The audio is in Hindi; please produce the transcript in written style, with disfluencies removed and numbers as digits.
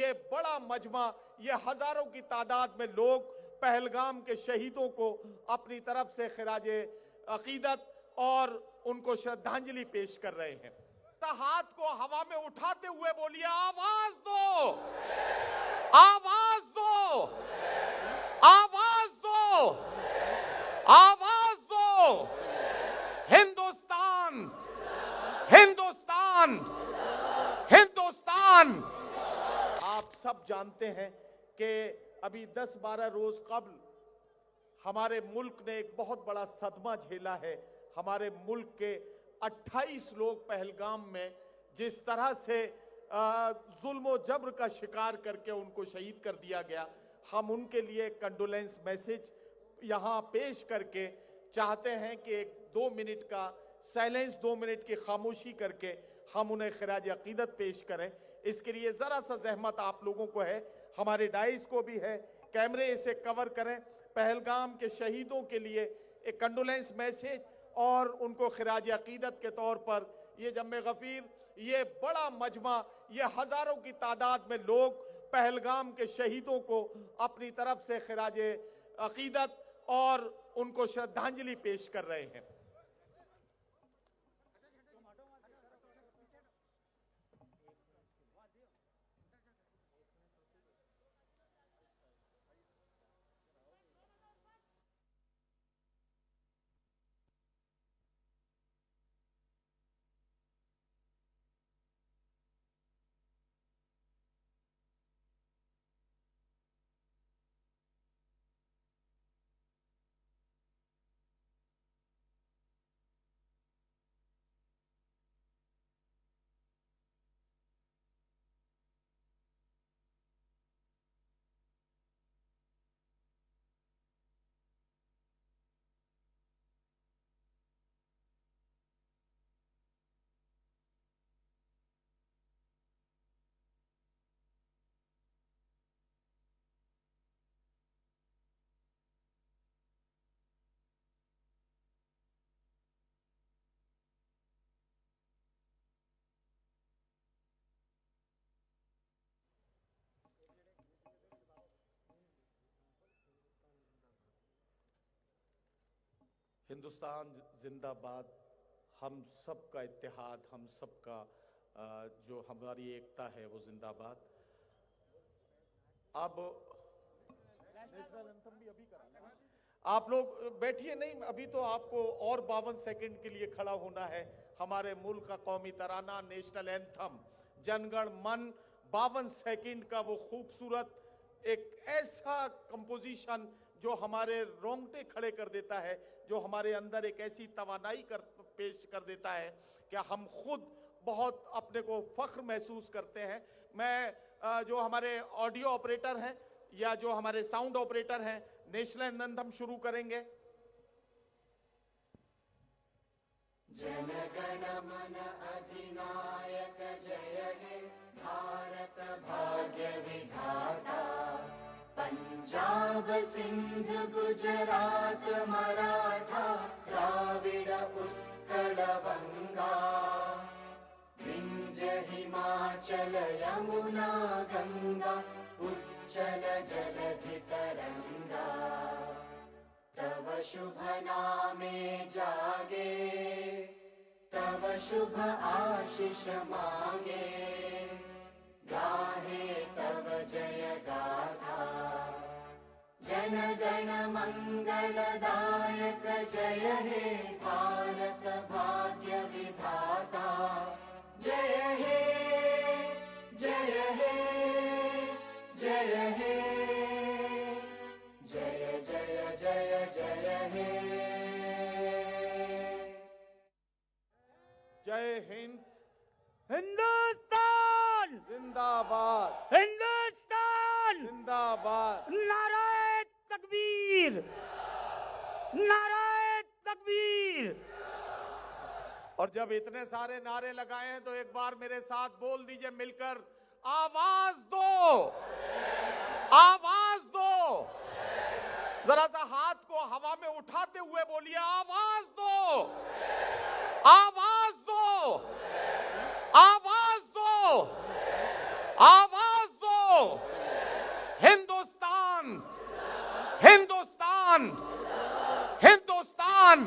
ये बड़ा मजमा, ये हजारों की तादाद में लोग पहलगाम के शहीदों को अपनी तरफ से खिराजे अकीदत और उनको श्रद्धांजलि पेश कर रहे हैं। हाथ को हवा में उठाते हुए बोलिए, आवाज दो, आवाज दो, आवाज दो, आवाज दो। हिंदुस्तान, हिंदुस्तान, हिंदुस्तान। आप सब जानते हैं कि अभी 10-12 रोज कबल हमारे मुल्क ने एक बहुत बड़ा सदमा झेला है। हमारे मुल्क के 28 लोग पहलगाम में जिस तरह से जुल्म जबर का शिकार करके उनको शहीद कर दिया गया, हम उनके लिए कंडोलेंस मैसेज यहाँ पेश करके चाहते हैं कि 2 मिनट का साइलेंस, 2 मिनट की खामोशी करके हम उन्हें खिराज अकीदत पेश करें। इसके लिए ज़रा सा जहमत आप लोगों को है, हमारे डाइस को भी है, कैमरे इसे कवर करें। पहलगाम के शहीदों के लिए एक कंडोलेंस मैसेज और उनको खिराज अकीदत के तौर पर ये जम्मे गफीर, ये बड़ा मजमा, ये हजारों की तादाद में लोग पहलगाम के शहीदों को अपनी तरफ से खिराज अकीदत और उनको श्रद्धांजलि पेश कर रहे हैं। हिंदुस्तान जिंदाबाद। हम सब का इत्तेहाद, हम सब का जो हमारी एकता है वो जिंदाबाद। अब आप लोग बैठिए, नहीं अभी तो आपको और 52 सेकंड के लिए खड़ा होना है। हमारे मुल्क का कौमी तराना, नेशनल एंथम, जनगण मन, 52 सेकंड का वो खूबसूरत एक ऐसा कंपोजिशन जो हमारे रोंगटे खड़े कर देता है, जो हमारे अंदर एक ऐसी तवानाई पेश कर देता है कि हम खुद बहुत अपने को फख्र महसूस करते हैं। मैं जो हमारे ऑडियो ऑपरेटर हैं या जो हमारे साउंड ऑपरेटर हैं, नेशनल एंथम शुरू करेंगे। जन गण मन अधिनायक जय हे भारत भाग्य विधाता। पंजाब सिंध गुजरात मराठा द्राविड़ उत्कल बंगा। विंध्य हिमाचल यमुना गंगा उच्चल जलधि तरंगा। तव शुभ नामे जागे, तव शुभ आशीष मांगे। गाहे तव जय गाथा। जन गण मंगलदायक जय हे भारत भाग्य विधाता। जय हे जय हे जय हे जय जय जय जय हे। जय हिंद, हिंदुस्तान जिंदाबाद, हिंदुस्तान जिंदाबाद। नाराए तकबीर, नाराए तकबीर। और जब इतने सारे नारे लगाए हैं तो एक बार मेरे साथ बोल दीजिए मिलकर, आवाज दो, आवाज दो। जरा सा हाथ को हवा में उठाते हुए बोलिए, आवाज दो, आवाज दो, आवाज दो, आवाज दो। हिंदुस्तान